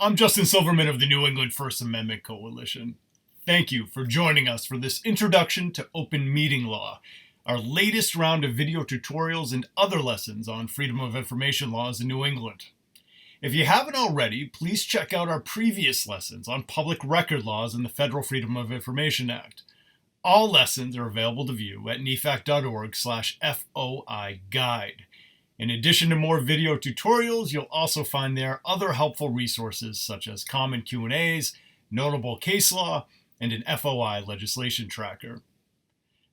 I'm Justin Silverman of the New England First Amendment Coalition. Thank you for joining us for this introduction to open meeting law, our latest round of video tutorials and other lessons on freedom of information laws in New England. If you haven't already, please check out our previous lessons on public record laws and the Federal Freedom of Information Act. All lessons are available to view at nefac.org/FOI guide. In addition to more video tutorials, you'll also find there other helpful resources such as common Q&As, notable case law, and an FOI legislation tracker.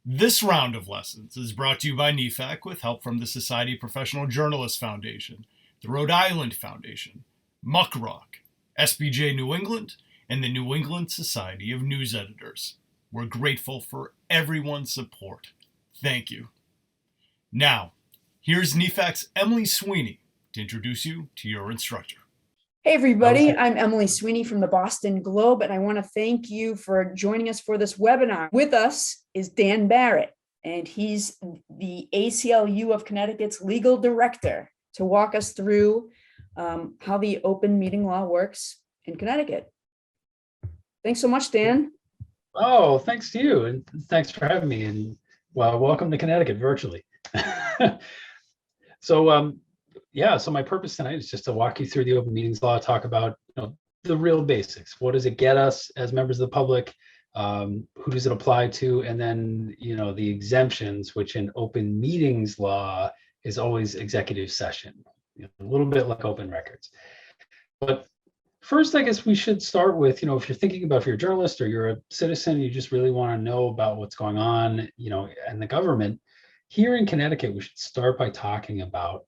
This round of lessons is brought to you by NEFAC with help from the Society of Professional Journalists Foundation, the Rhode Island Foundation, MuckRock, SPJ New England, and the New England Society of News Editors. We're grateful for everyone's support. Thank you. Now, here's NEFAC's Emily Sweeney to introduce you to your instructor. Hey everybody, I'm Emily Sweeney from the Boston Globe, and I want to thank you for joining us for this webinar. With us is Dan Barrett, and he's the ACLU of Connecticut's legal director to walk us through how the open meeting law works in Connecticut. Thanks so much, Dan. Oh, thanks to you, and thanks for having me, and well, welcome to Connecticut virtually. So my purpose tonight is just to walk you through the open meetings law, talk about the real basics. What does it get us as members of the public? Who does it apply to? And then the exemptions, which in open meetings law is always executive session, a little bit like open records. But first, I guess we should start with, if you're thinking about, if you're a journalist or you're a citizen, you just really want to know about what's going on, in the government. Here in Connecticut, we should start by talking about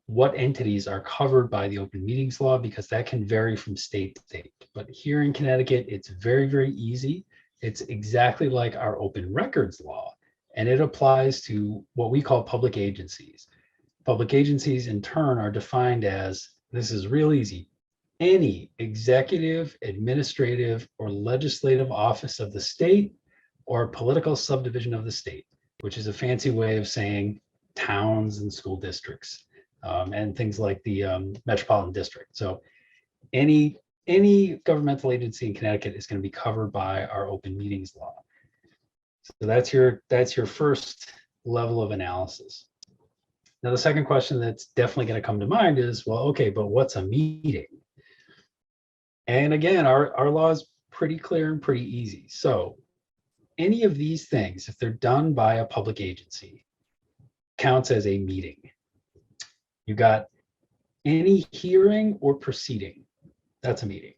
what entities are covered by the open meetings law, because that can vary from state to state. But here in Connecticut, it's very, very easy. It's exactly like our open records law, and it applies to what we call public agencies. Public agencies, in turn, are defined as, this is real easy, any executive, administrative, or legislative office of the state or political subdivision of the state, which is a fancy way of saying towns and school districts, and things like the metropolitan district. So any governmental agency in Connecticut is going to be covered by our open meetings law. So that's your first level of analysis. Now, the second question that's definitely going to come to mind is, well, okay, but what's a meeting? And again, our law is pretty clear and pretty easy. So any of these things, if they're done by a public agency, counts as a meeting. You got any hearing or proceeding, that's a meeting.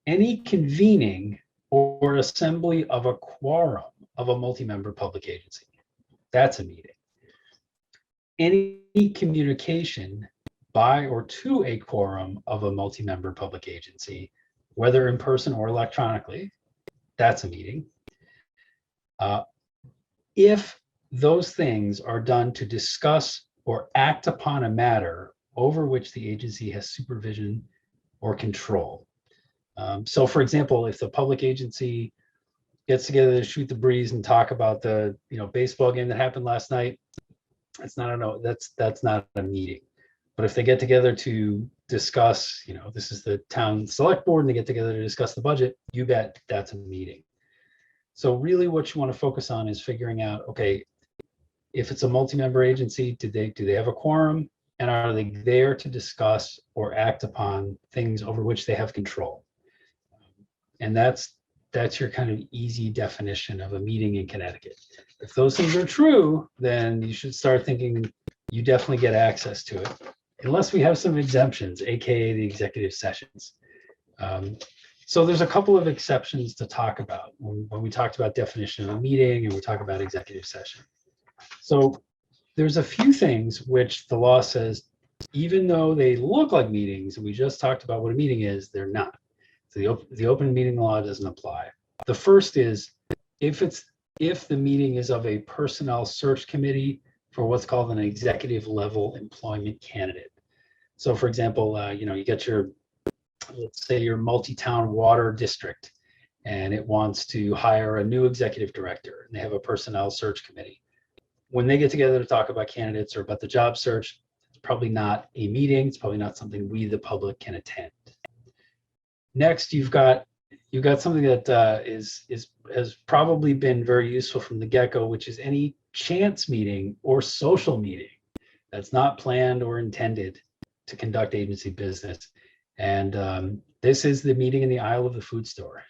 Any convening or assembly of a quorum of a multi-member public agency, that's a meeting. Any communication by or to a quorum of a multi-member public agency, whether in person or electronically, that's a meeting. If those things are done to discuss or act upon a matter over which the agency has supervision or control. So for example, if the public agency gets together to shoot the breeze and talk about the baseball game that happened last night, that's not a meeting. But if they get together to discuss, this is the town select board, and they get together to discuss the budget, you bet that's a meeting. So really what you want to focus on is figuring out, okay, if it's a multi-member agency, do they have a quorum, and are they there to discuss or act upon things over which they have control? And that's your kind of easy definition of a meeting in Connecticut. If those things are true, then you should start thinking you definitely get access to it, unless we have some exemptions, aka the executive sessions. So there's a couple of exceptions to talk about when we talked about definition of a meeting and we talk about executive session. So there's a few things which the law says, even though they look like meetings, and we just talked about what a meeting is, they're not. So the open meeting law doesn't apply. The first is if the meeting is of a personnel search committee for what's called an executive level employment candidate. So for example, you get your, let's say your multi-town water district, and it wants to hire a new executive director, and they have a personnel search committee. When they get together to talk about candidates or about the job search, it's probably not a meeting. It's probably not something we, the public, can attend. Next, you've got something that has probably been very useful from the get-go, which is any chance meeting or social meeting that's not planned or intended to conduct agency business. And this is the meeting in the aisle of the food store.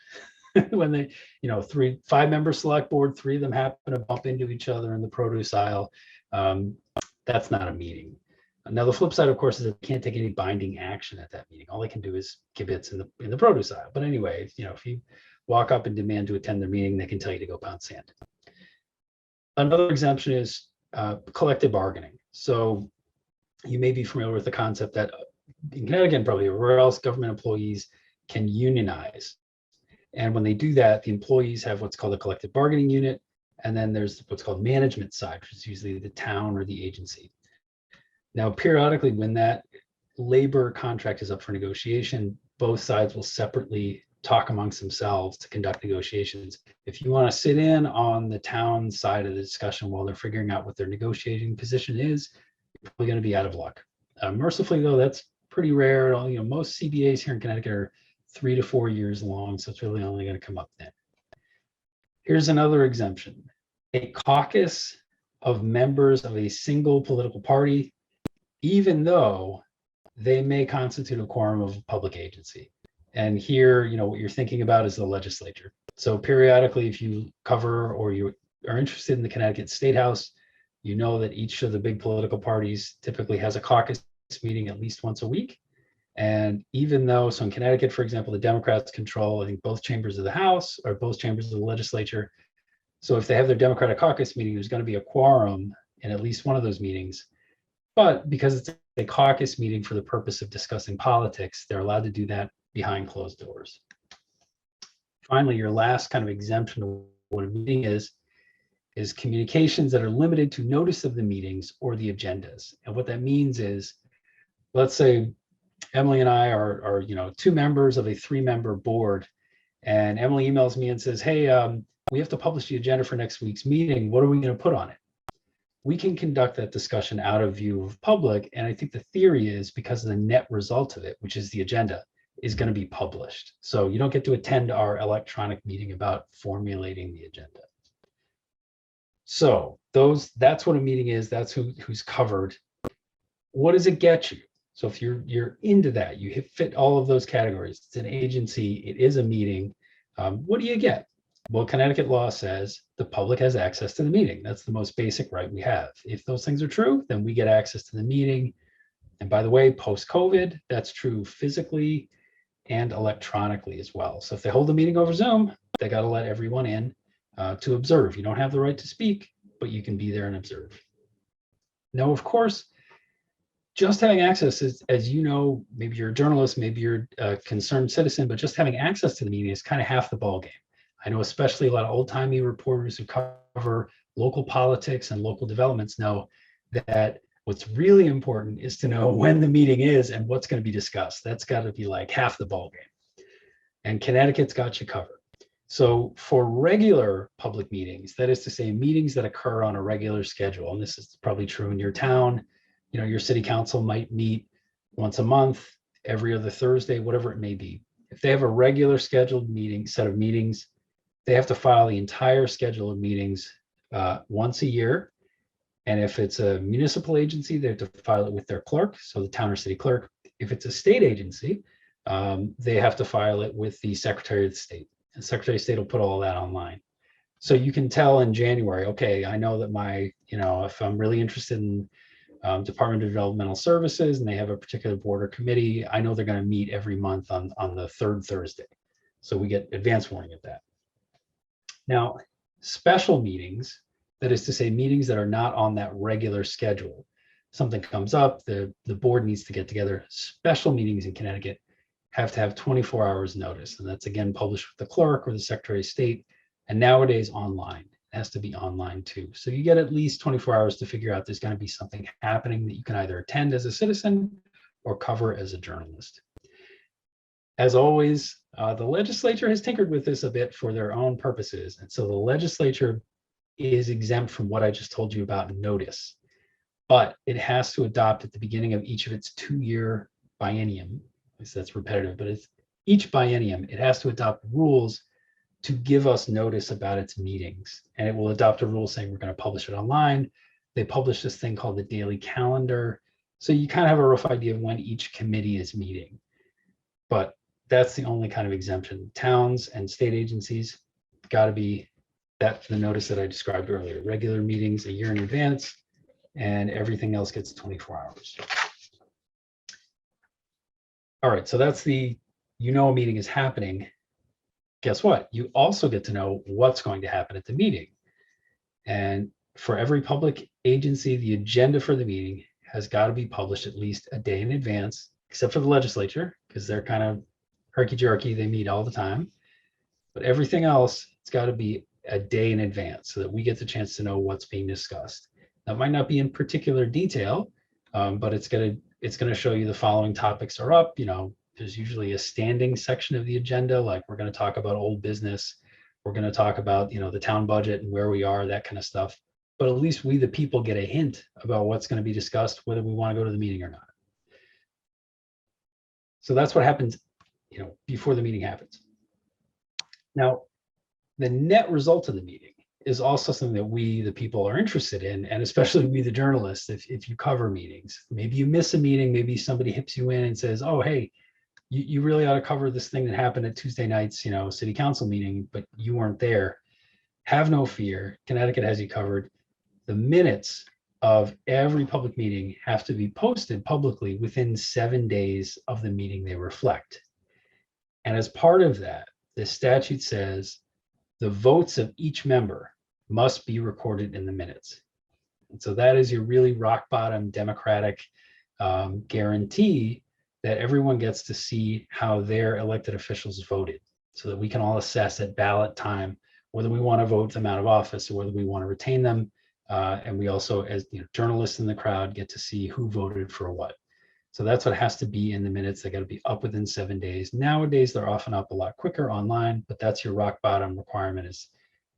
When they, 5-member select board, 3 of them happen to bump into each other in the produce aisle. That's not a meeting. Now, the flip side, of course, is that they can't take any binding action at that meeting. All they can do is give bits in the produce aisle. But anyway, if you walk up and demand to attend their meeting, they can tell you to go pound sand. Another exemption is collective bargaining. So you may be familiar with the concept that in Connecticut, probably everywhere else, government employees can unionize. And when they do that, the employees have what's called a collective bargaining unit. And then there's what's called management side, which is usually the town or the agency. Now, periodically, when that labor contract is up for negotiation, both sides will separately talk amongst themselves to conduct negotiations. If you want to sit in on the town side of the discussion while they're figuring out what their negotiating position is, you're probably going to be out of luck. Mercifully, though, that's pretty rare. Most CBAs here in Connecticut are 3 to 4 years long, so it's really only going to come up then. Here's another exemption. A caucus of members of a single political party, even though they may constitute a quorum of a public agency. And here, what you're thinking about is the legislature. So periodically, if you cover or you are interested in the Connecticut State House, you know that each of the big political parties typically has a caucus meeting at least once a week. And even though, so in Connecticut, for example, the Democrats control, I think, both chambers of the House or both chambers of the legislature. So if they have their Democratic caucus meeting, there's going to be a quorum in at least one of those meetings. But because it's a caucus meeting for the purpose of discussing politics, they're allowed to do that behind closed doors. Finally, your last kind of exemption of what a meeting is communications that are limited to notice of the meetings or the agendas. And what that means is, let's say Emily and I are 2 members of a 3-member board, and Emily emails me and says, hey, we have to publish the agenda for next week's meeting. What are we going to put on it? We can conduct that discussion out of view of public. And I think the theory is because of the net result of it, which is the agenda, is going to be published. So you don't get to attend our electronic meeting about formulating the agenda. So that's what a meeting is. That's who's covered. What does it get you? So if you're into that, you fit all of those categories. It's an agency. It is a meeting. What do you get? Well, Connecticut law says the public has access to the meeting. That's the most basic right we have. If those things are true, then we get access to the meeting. And by the way, post-COVID, that's true physically and electronically as well. So if they hold a meeting over Zoom, they got to let everyone in to observe. You don't have the right to speak, but you can be there and observe. Now, of course, just having access is, as you know, maybe you're a journalist, maybe you're a concerned citizen, but just having access to the media is kind of half the ballgame. I know especially a lot of old-timey reporters who cover local politics and local developments know that what's really important is to know when the meeting is and what's going to be discussed. That's got to be like half the ballgame. And Connecticut's got you covered. So for regular public meetings, that is to say meetings that occur on a regular schedule, and this is probably true in your town, your city council might meet once a month, every other Thursday, whatever it may be. If they have a regular scheduled set of meetings, they have to file the entire schedule of meetings once a year. And if it's a municipal agency, they have to file it with their clerk, so the town or city clerk. If it's a state agency, they have to file it with the Secretary of the State. And the Secretary of State will put all that online. So you can tell in January, okay, I know that if I'm really interested in Department of Developmental Services and they have a particular board or committee, I know they're going to meet every month on the 3rd Thursday. So we get advance warning of that. Now, special meetings, that is to say meetings that are not on that regular schedule. Something comes up, the board needs to get together. Special meetings in Connecticut have to have 24 hours notice. And that's again published with the clerk or the Secretary of State. And nowadays online, it has to be online too. So you get at least 24 hours to figure out there's going to be something happening that you can either attend as a citizen or cover as a journalist. As always, the legislature has tinkered with this a bit for their own purposes. And so the legislature is exempt from what I just told you about notice, but it has to adopt at the beginning of each of its 2-year biennium. So that's repetitive, but each biennium, it has to adopt rules to give us notice about its meetings. And it will adopt a rule saying we're going to publish it online. They publish this thing called the daily calendar. So you kind of have a rough idea of when each committee is meeting. But that's the only kind of exemption. Towns and state agencies got to be the notice that I described earlier. Regular meetings a year in advance, and everything else gets 24 hours. All right, so that's a meeting is happening. Guess what? You also get to know what's going to happen at the meeting. And for every public agency, the agenda for the meeting has got to be published at least a day in advance, except for the legislature, because they're kind of herky-jerky. They meet all the time. But everything else, it's got to be a day in advance so that we get the chance to know what's being discussed. That might not be in particular detail, but it's going to show you the following topics are up. There's usually a standing section of the agenda, like we're going to talk about old business. We're going to talk about, the town budget and where we are, that kind of stuff. But at least we, the people, get a hint about what's going to be discussed, whether we want to go to the meeting or not. So that's what happens, before the meeting happens. Now, the net result of the meeting is also something that we, the people, are interested in, and especially we, the journalists, if you cover meetings. Maybe you miss a meeting, maybe somebody hips you in and says, oh, hey, you really ought to cover this thing that happened at Tuesday night's, city council meeting, but you weren't there. Have no fear. Connecticut has you covered. The minutes of every public meeting have to be posted publicly within 7 days of the meeting they reflect. And as part of that, the statute says the votes of each member must be recorded in the minutes. And so that is your really rock bottom democratic guarantee that everyone gets to see how their elected officials voted, so that we can all assess at ballot time whether we want to vote them out of office or whether we want to retain them. And we also, as journalists in the crowd, get to see who voted for what. So that's what has to be in the minutes. They got to be up within 7 days. Nowadays, they're often up a lot quicker online, but that's your rock bottom requirement, is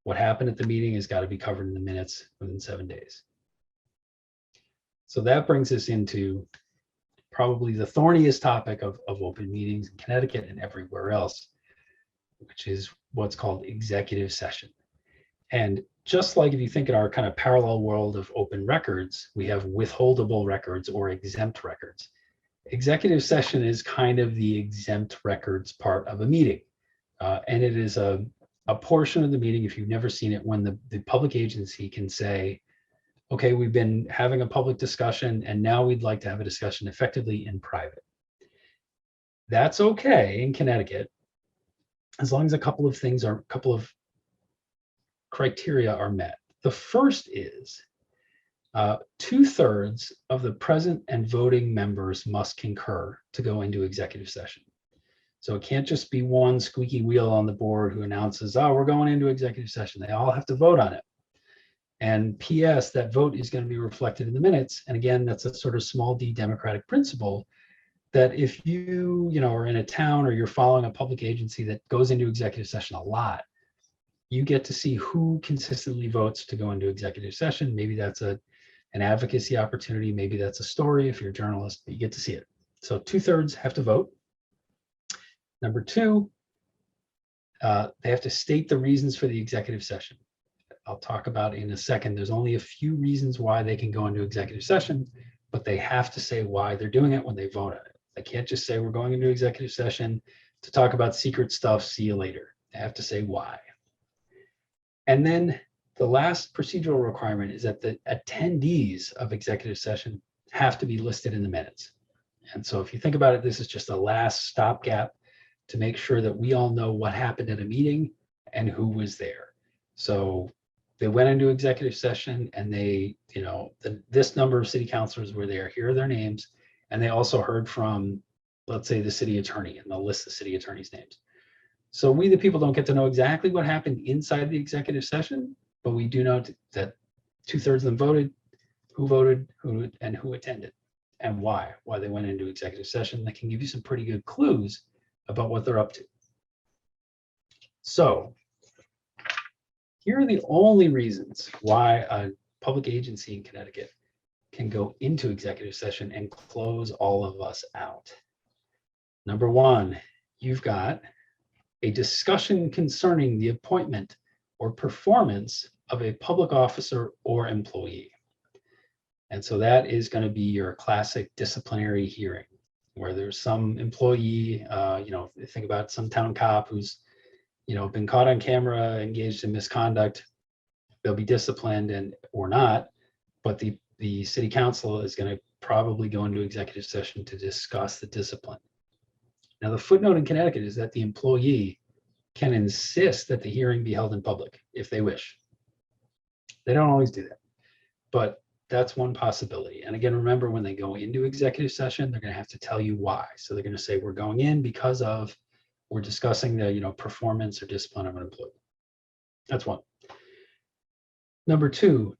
what happened at the meeting has got to be covered in the minutes within 7 days. So that brings us into probably the thorniest topic of open meetings in Connecticut and everywhere else, which is what's called executive session. And just like if you think in our kind of parallel world of open records, we have withholdable records or exempt records. Executive session is kind of the exempt records part of a meeting. And it is a portion of the meeting, if you've never seen it, when the public agency can say, okay, we've been having a public discussion and now we'd like to have a discussion effectively in private. That's okay in Connecticut, as long as a couple of criteria are met. The first is 2/3 of the present and voting members must concur to go into executive session. So it can't just be one squeaky wheel on the board who announces, oh, we're going into executive session. They all have to vote on it. And P.S., that vote is going to be reflected in the minutes. And again, that's a sort of small d democratic principle that if you are in a town or you're following a public agency that goes into executive session a lot, you get to see who consistently votes to go into executive session. Maybe that's an advocacy opportunity. Maybe that's a story if you're a journalist, but you get to see it. So 2/3 have to vote. Number two, they have to state the reasons for the executive session. I'll talk about in a second. There's only a few reasons why they can go into executive session, but they have to say why they're doing it when they vote on it. They can't just say we're going into executive session to talk about secret stuff, see you later. They have to say why. And then the last procedural requirement is that the attendees of executive session have to be listed in the minutes. And so if you think about it, this is just a last stopgap to make sure that we all know what happened at a meeting and who was there. So they went into executive session and they, this number of city councilors were there. Here are their names. And they also heard from, let's say, the city attorney, and they'll list the city attorney's names. So we, the people, don't get to know exactly what happened inside the executive session, but we do know that 2/3 of them voted, and who attended, and why they went into executive session. That can give you some pretty good clues about what they're up to. So here are the only reasons why a public agency in Connecticut can go into executive session and close all of us out. Number one, you've got a discussion concerning the appointment or performance of a public officer or employee. And so that is going to be your classic disciplinary hearing, where there's some employee, think about some town cop who's, been caught on camera, engaged in misconduct. They'll be disciplined and or not, but the city council is going to probably go into executive session to discuss the discipline. Now, the footnote in Connecticut is that the employee can insist that the hearing be held in public if they wish. They don't always do that, but that's one possibility. And again, remember, when they go into executive session, they're going to have to tell you why. So they're going to say, we're going in because we're discussing the performance or discipline of an employee. That's one. Number two,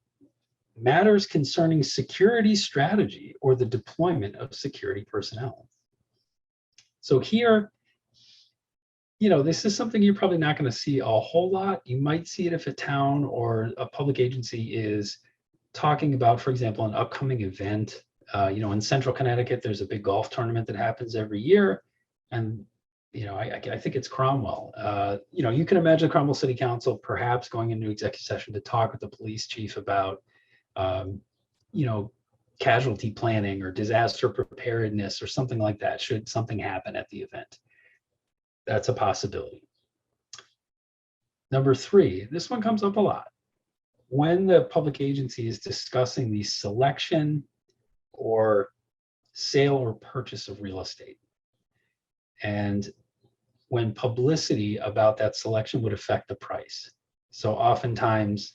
matters concerning security strategy or the deployment of security personnel. So here, this is something you're probably not going to see a whole lot. You might see it if a town or a public agency is talking about, for example, an upcoming event. In central Connecticut, there's a big golf tournament that happens every year. And, I think it's Cromwell. You can imagine Cromwell City Council perhaps going into executive session to talk with the police chief about, casualty planning or disaster preparedness or something like that, should something happen at the event. That's a possibility. Number three, this one comes up a lot. When the public agency is discussing the selection or sale or purchase of real estate, and when publicity about that selection would affect the price. So oftentimes,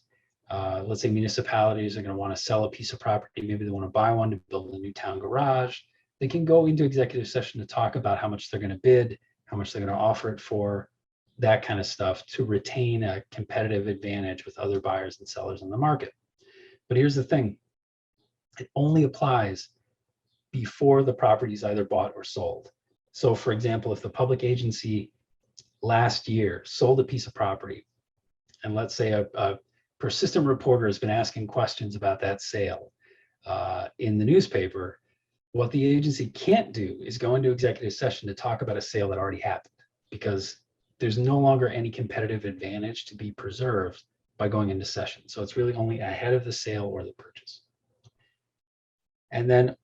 let's say municipalities are going to want to sell a piece of property. Maybe they want to buy one to build a new town garage. They can go into executive session to talk about how much they're going to bid, how much they're going to offer it for, that kind of stuff, to retain a competitive advantage with other buyers and sellers in the market. But here's the thing. It only applies before the property is either bought or sold. So for example, if the public agency last year sold a piece of property, and let's say a persistent reporter has been asking questions about that sale in the newspaper, what the agency can't do is go into executive session to talk about a sale that already happened, because there's no longer any competitive advantage to be preserved by going into session. So it's really only ahead of the sale or the purchase. And then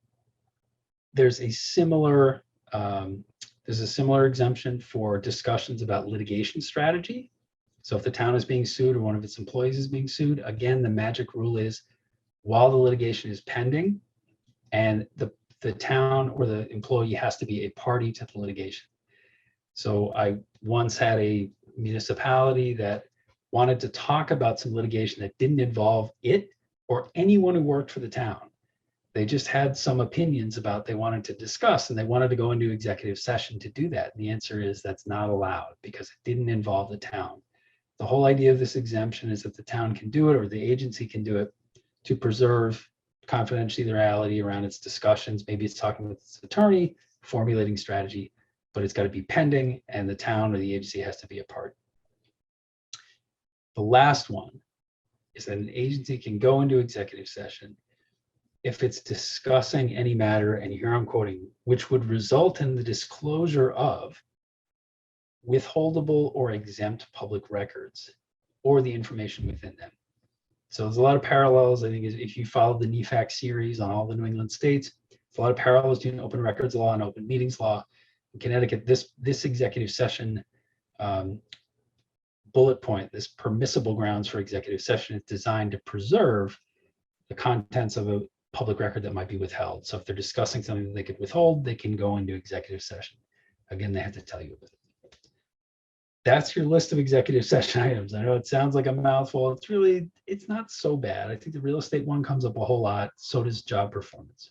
there's a similar exemption for discussions about litigation strategy. So if the town is being sued or one of its employees is being sued, again, the magic rule is while the litigation is pending, and the town or the employee has to be a party to the litigation. So I once had a municipality that wanted to talk about some litigation that didn't involve it or anyone who worked for the town. They just had some opinions about they wanted to discuss, and they wanted to go into executive session to do that. And the answer is that's not allowed because it didn't involve the town. The whole idea of this exemption is that the town can do it or the agency can do it to preserve confidentiality around its discussions. Maybe it's talking with its attorney, formulating strategy, but it's got to be pending and the town or the agency has to be a part. The last one is that an agency can go into executive session if it's discussing any matter, and here I'm quoting, which would result in the disclosure of withholdable or exempt public records or the information within them. So there's a lot of parallels. I think if you followed the NEFAC series on all the New England states, there's a lot of parallels between open records law and open meetings law. In Connecticut, this executive session bullet point, this permissible grounds for executive session, is designed to preserve the contents of a public record that might be withheld. So if they're discussing something that they could withhold, they can go into executive session. Again, they have to tell you about it. That's your list of executive session items. I know it sounds like a mouthful. It's not so bad. I think the real estate one comes up a whole lot. So does job performance.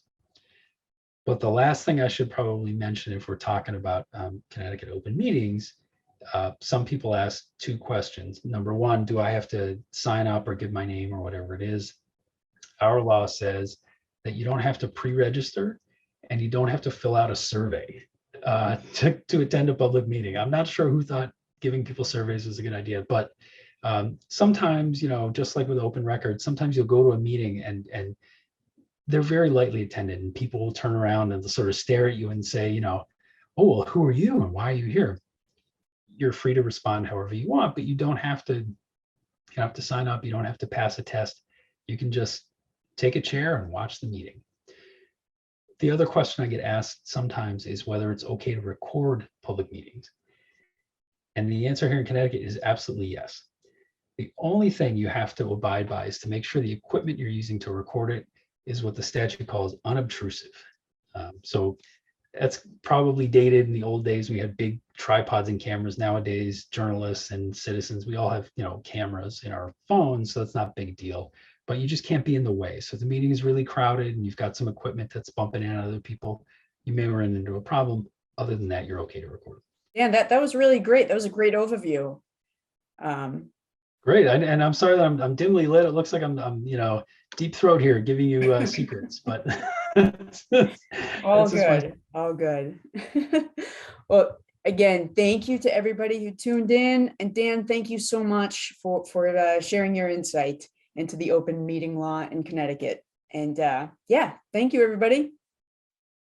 But the last thing I should probably mention, if we're talking about Connecticut open meetings, some people ask two questions. Number one, do I have to sign up or give my name or whatever it is? Our law says that you don't have to pre-register and you don't have to fill out a survey to attend a public meeting. I'm not sure who thought giving people surveys was a good idea, but sometimes, just like with open records, sometimes you'll go to a meeting and they're very lightly attended and people will turn around and they'll sort of stare at you and say, oh, well, who are you and why are you here? You're free to respond however you want, but you don't have to, sign up. You don't have to pass a test. You can just take a chair and watch the meeting. The other question I get asked sometimes is whether it's okay to record public meetings. And the answer here in Connecticut is absolutely yes. The only thing you have to abide by is to make sure the equipment you're using to record it is what the statute calls unobtrusive. So that's probably dated. In the old days, we had big tripods and cameras. Nowadays, journalists and citizens, we all have, cameras in our phones, so it's not a big deal. But you just can't be in the way. So if the meeting is really crowded and you've got some equipment that's bumping in on other people, you may run into a problem. Other than that, you're okay to record. Yeah, that was really great. That was a great overview. Great, and I'm sorry that I'm dimly lit. It looks like I'm deep throat here, giving you secrets, but all good. Well, again, thank you to everybody who tuned in, and Dan, thank you so much for sharing your insight into the open meeting law in Connecticut. And yeah, thank you, everybody.